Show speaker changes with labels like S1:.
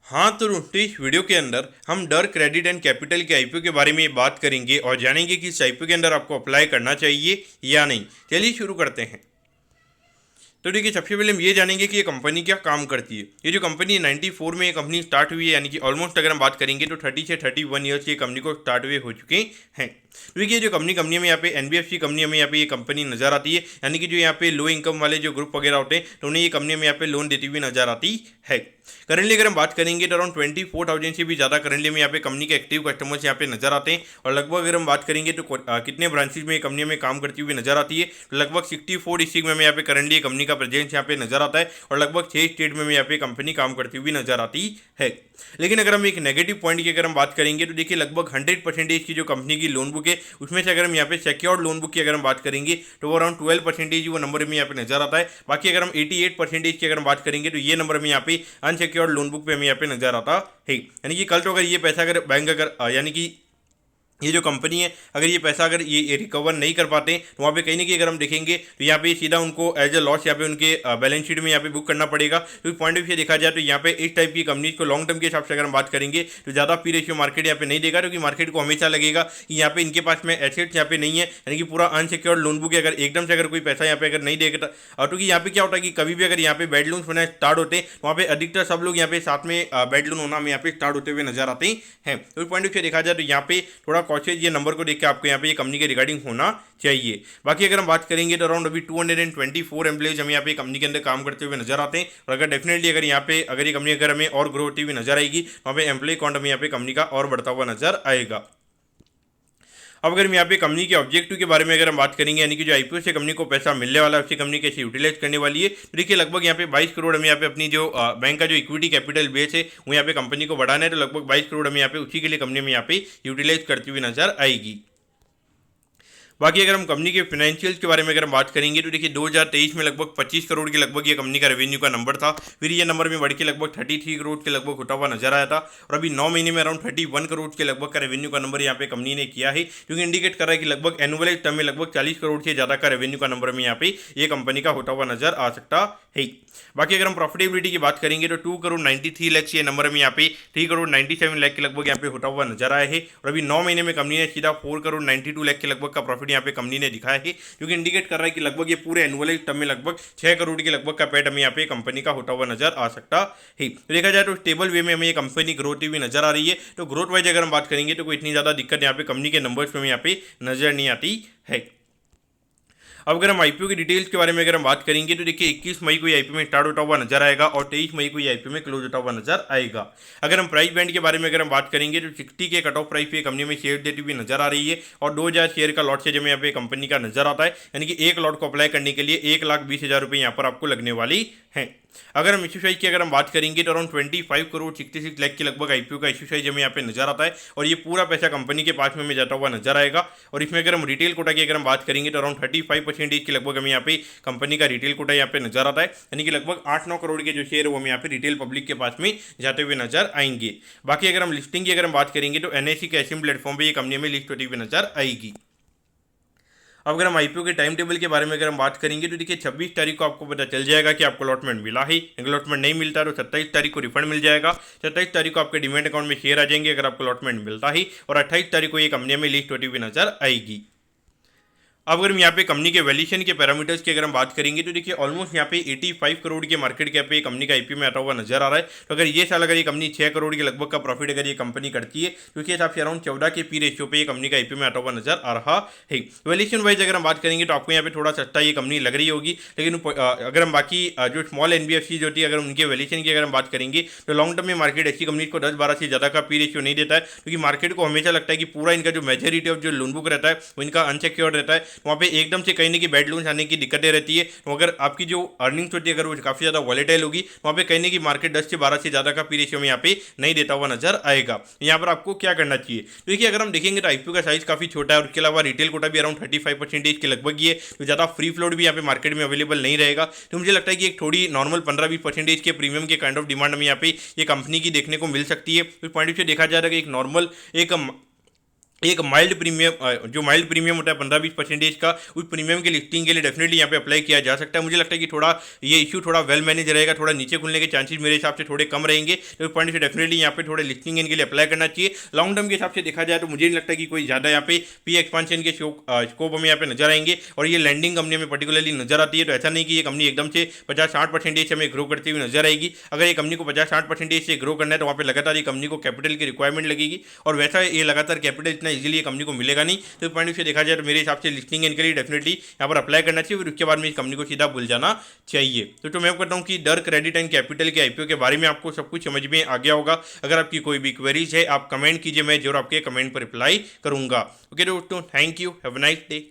S1: हाँ तो दोस्तों इस वीडियो के अंदर हम डर क्रेडिट एंड कैपिटल के आईपीओ के बारे में बात करेंगे और जानेंगे कि इस आईपीओ के अंदर आपको अप्लाई करना चाहिए या नहीं। चलिए शुरू करते हैं। तो देखिए, सबसे पहले हम ये जानेंगे कि ये कंपनी क्या काम करती है। ये जो कंपनी है 94 में ये कंपनी स्टार्ट हुई है, यानी कि ऑलमोस्ट अगर हम बात करेंगे तो 30 से 31 ईयर्स ये कंपनी को स्टार्ट हुए हो चुके हैं। तो देखिए, जो कंपनी में यहाँ पे एनबीएफसी कंपनी में यहाँ पे ये कंपनी नजर आती है, यानी कि जो यहाँ पे लो इनकम वाले जो ग्रुप वगैरह होते हैं तो उन्हें ये कंपनी में यहाँ पे लोन देती हुई नजर आती है। करंटली अगर हम बात करेंगे तो अराउंड 24,000 से भी ज़्यादा करंटली में यहाँ पे कंपनी के एक्टिव कस्टमर्स यहाँ पे नजर आते हैं। और लगभग अगर हम बात करेंगे तो कितने ब्रांचेज में कंपनी में काम करती हुई नजर आती है, तो लगभग 64 डिस्ट्रिक्ट में यहाँ पे करंटली कंपनी का प्रेजेंस यहाँ पे नजर आता है और लगभग 6 स्टेट में यहाँ पे कंपनी काम करती हुई नजर आती है। लेकिन अगर हम एक नेगेटिव पॉइंट की अगर हम बात करेंगे तो देखिए, लगभग 100% की जो कंपनी की लोन बुक है उसमें से अगर हम यहाँ पे सिक्योर्ड लोन बुक की अगर हम बात करेंगे तो वो अराउंड 12% वो नंबर में यहाँ पे नजर आता है। बाकी अगर हम 88% की अगर हम बात करेंगे तो ये नंबर में यहाँ पे अनसिक्योर्ड लोन बुक पे हमें यहाँ पे नजर आता है। यानी कि कल तो अगर ये पैसा अगर बैंक अगर यानी कि ये जो कंपनी है अगर ये पैसा अगर ये रिकवर नहीं कर पाते हैं तो वहाँ पे कहीं ना कहीं अगर हम देखेंगे तो यहाँ पे सीधा उनको एज ए लॉस यहाँ पे उनके बैलेंस शीट में यहाँ पे बुक करना पड़ेगा। तो पॉइंट ऑफ व्यू देखा जाए तो यहाँ पे इस टाइप की कंपनीज को लॉन्ग टर्म के हिसाब से अगर हम बात करेंगे तो ज़्यादा पी रेशियो मार्केट यहाँ पे नहीं देगा, क्योंकि मार्केट को हमेशा लगेगा कि यहाँ पे इनके पास में एसेट्स यहाँ पे नहीं है, यानी कि पूरा अनसिक्योर्ड लोन बुक है। अगर एकदम से अगर कोई पैसा यहाँ पे अगर नहीं देगा और क्योंकि यहाँ पे क्या होता है कि कभी भी अगर यहाँ पे बैड लोन होना स्टार्ट होते हैं तो वहाँ पे अधिकतर सब लोग यहाँ पे साथ में बैड लोन होना में यहाँ पे स्टार्ट होते हुए नजर आते हैं। तो पॉइंट ऑफ व्यू देखा जाए तो यहाँ पे थोड़ा कॉशियस ये नंबर को देख के आपको यहाँ पे ये कंपनी के रिगार्डिंग होना चाहिए। बाकी अगर हम बात करेंगे तो अराउंड अभी 224 एम्प्लॉइज हम यहाँ पे कंपनी के अंदर काम करते हुए नजर आते हैं। और अगर डेफिनेटली अगर यहाँ पे अगर ये कंपनी अगर हमें और ग्रो होती हुई नजर आएगी वहाँ पे एम्प्लॉय काउंट हमें यहाँ पे कंपनी का और बढ़ता हुआ नजर आएगा। अब अगर हम यहाँ पे कंपनी के ऑब्जेक्टिव के बारे में अगर हम बात करेंगे, यानी कि जो आईपीओ से कंपनी को पैसा मिलने वाला है उससे कंपनी कैसे यूटिलाइज करने वाली है, तो देखिए लगभग यहाँ पे 22 करोड़ हमें यहाँ पे अपनी जो बैंक का जो इक्विटी कैपिटल बेस है वो यहाँ पे कंपनी को बढ़ाना है। तो लगभग 22 करोड़ हमें यहाँ पे उसी के लिए कंपनी में यहाँ पे यूटिलाइज करती हुई नजर आएगी। बाकी अगर हम कंपनी के फाइनेंशियल्स के बारे में अगर हम बात करेंगे तो देखिए 2023 में लगभग 25 करोड़ के लगभग ये कंपनी का रेवेन्यू का नंबर था। फिर ये नंबर में बढ़ के लगभग 33 करोड़ के लगभग होता हुआ नजर आया था और अभी 9 महीने में अराउंड 31 करोड़ के लगभग का रेवेन्यू का नंबर यहाँ पे कंपनी ने किया है, क्योंकि इंडिकेट कर रहा है कि लगभग एनुअलाइज टर्म में लगभग 40 करोड़ से ज़्यादा का रेवेन्यू का नंबर में यहाँ पे ये कंपनी का होता हुआ नजर आ सकता है। बाकी अगर हम प्रॉफिटेबिलिटी की बात करेंगे तो 2 करोड़ 93 लाख ये नंबर में यहाँ पे 3 करोड़ 97 लाख के लगभग यहाँ पे होता हुआ नजर आया है। और अभी 9 महीने में कंपनी ने सीधा 4 करोड़ 92 लाख के लगभग का प्रॉफिट यहाँ पे कंपनी ने दिखाया है, जो कि इंडिकेट कर रहा है कि लगभग ये पूरे एनुअल टर्म में लगभग 6 करोड़ के लगभग का पैट हमें यहाँ पे कंपनी का होता हुआ नजर आ सकता है। तो देखा जाए तो स्टेबल वे में हमें ये कंपनी ग्रोथ हुई नजर आ रही है। तो ग्रोथ वाइज अगर हम बात करेंगे तो कोई इतनी ज़्यादा दिक्कत यहाँ पे कंपनी के नंबर्स में यहाँ पे नजर नहीं आती है। अब अगर हम आईपीओ की डिटेल्स के बारे में अगर हम बात करेंगे तो देखिए 21 मई को ये आईपीओ में स्टार्ट होता हुआ नजर आएगा और 23 मई को ये आईपीओ में क्लोज होता हुआ नजर आएगा। अगर हम प्राइस बैंड के बारे में अगर हम बात करेंगे तो 60 के कट ऑफ प्राइस पे कंपनी में शेयर देती हुई नजर आ रही है और 2000 शेयर का लॉट से जब यहाँ पे कंपनी का नजर आता है, यानी कि एक लॉट को अप्लाई करने के लिए 1,20,000 रुपये यहाँ पर आपको लगने वाली है। अगर हम इश्यू साइज की अगर हम बात करेंगे तो अराउंड 25 करोड़ 66 लाख के लगभग आईपीओ का इश्यू साइज हमें यहाँ पे नजर आता है और ये पूरा पैसा कंपनी के पास में जाता हुआ नजर आएगा। और इसमें अगर हम रिटेल कोटा की अगर हम बात करेंगे तो अराउंड 35% के लगभग हमें यहाँ पे कंपनी का रिटेल कोटा यहाँ पे नजर आता है, यानी कि लगभग 8-9 करोड़ के जो शेयर है वो हमें यहाँ पे रिटेल पब्लिक के पास में जाते हुए नजर आएंगे। बाकी अगर हम लिस्टिंग की अगर हम बात करेंगे तो एनआईसी के एसएम प्लेटफॉर्म पर ये कंपनी में लिस्ट होती हुई नजर आएगी। अब अगर हम आईपीओ के टाइम टेबल के बारे में अगर हम बात करेंगे तो देखिए 26 तारीख को आपको पता चल जाएगा कि आपको अलॉटमेंट मिला है। अगर अलॉटमेंट नहीं मिलता तो 27 तारीख को रिफंड मिल जाएगा। 27 तारीख को आपके डिमेट अकाउंट में शेयर आ जाएंगे अगर आपको अलॉटमेंट मिलता है और 28 तारीख को ये कंपनी में लिस्ट होती हुई नजर आएगी। अब अगर हम यहाँ पे कंपनी के वैल्यूएशन के पैरामीटर्स की अगर हम बात करेंगे तो देखिए ऑलमोस्ट यहाँ पे 85 करोड़ के मार्केट कैप पे कंपनी का आईपीओ में आता हुआ नजर आ रहा है। तो अगर ये साल अगर ये कंपनी 6 करोड़ के लगभग का प्रॉफिट अगर ये कंपनी करती है तो उसके हिसाब से अराउंड 14 के पी रेशियो पे ये कंपनी का आईपीओ में आता हुआ नजर आ रहा है। वैल्यूएशन वाइज अगर हम बात करेंगे तो आपको यहाँ पे थोड़ा सस्ता ये कंपनी लग रही होगी, लेकिन अगर हम बाकी जो स्मॉल एनबीएफसी जो होती है अगर उनके वैल्यूएशन की अगर हम बात करेंगे तो लॉन्ग टर्म में मार्केट ऐसी कंपनी को 10-12 से ज़्यादा का पी रेशियो नहीं देता है, क्योंकि मार्केट को हमेशा लगता है कि पूरा इनका जो मेजोरिटी ऑफ जो लोन बुक रहता है वो इनका अनसिक्योर्ड रहता है। वहाँ पे एकदम से कहीं ना कहीं बैड लोन्स आने की दिक्कतें रहती है। तो अगर आपकी जो अर्निंग्स होती है अगर वो काफ़ी ज़्यादा वॉलेटाइल होगी वहाँ पे कहीं ना कहीं मार्केट 10 से 12 से ज़्यादा का पी रेशियो में यहाँ पे नहीं देता हुआ नजर आएगा। यहाँ पर आपको क्या करना चाहिए, तो देखिए अगर हम देखेंगे तो आईपीओ का साइज काफ़ी छोटा है और उसके अलावा रिटेल कोटा भी अराउंड 35% के लगभग ही है, तो ज़्यादा फ्री फ्लोट भी यहाँ पे मार्केट में अवेलेबल नहीं रहेगा। तो मुझे लगता है कि एक थोड़ी नॉर्मल 15-20% के प्रीमियम के काइंड ऑफ डिमांड में यहाँ पे ये कंपनी की देखने को मिल सकती है। तो पॉइंट ऑफ व्यू देखा जा रहा है कि एक नॉर्मल एक एक माइल्ड प्रीमियम, जो माइल्ड प्रीमियम होता है 15-20% का, उस प्रीमियम की लिस्टिंग के लिए डेफिनेटली यहाँ पे अप्लाई किया जा सकता है। मुझे लगता है कि थोड़ा ये इशू थोड़ा वेल मैनेज रहेगा, थोड़ा नीचे खुलने के चांसेस मेरे हिसाब से थोड़े कम रहेंगे, तो पॉइंट से डेफिनेटली यहाँ पे थोड़े लिस्टिंग इनके लिए अप्लाई करना चाहिए। लॉन्ग टर्म के हिसाब से देखा जाए तो मुझे नहीं लगता कि कोई ज़्यादा यहाँ पे पी एक्सपांशन के स्कोप हमें यहाँ पे नजर आएंगे, और ये लैंडिंग कंपनी हमें पर्टिकुलरली नजर आती है। तो ऐसा नहीं कि ये कंपनी एकदम से 50-60% हमें ग्रो करती हुई नजर आएगी। अगर ये कंपनी को 50-60% से ग्रो करना है तो वहाँ पे लगातार ये कंपनी को कैपिटल की रिक्वायरमेंट लगेगी, और वैसा ये लगातार कैपिटल इतना इजीली ये कंपनी को मिलेगा नहीं। तो पॉइंट से देखा जाए तो मेरे हिसाब से लिस्टिंग इनके लिए डेफिनेटली यहाँ पर अप्लाई करना चाहिए, फिर उसके बाद में इस कंपनी को सीधा भूल जाना चाहिए। तो मैं कहता हूँ कि डर क्रेडिट एंड कैपिटल के आईपीओ के बारे में आपको सब कुछ समझ में आ गया होगा। अगर आपकी कोई भी क्वेरीज है आप कमेंट कीजिए, मैं जरूर आपके कमेंट पर रिप्लाई करूंगा। ओके दोस्तों, thank you, have a nice day.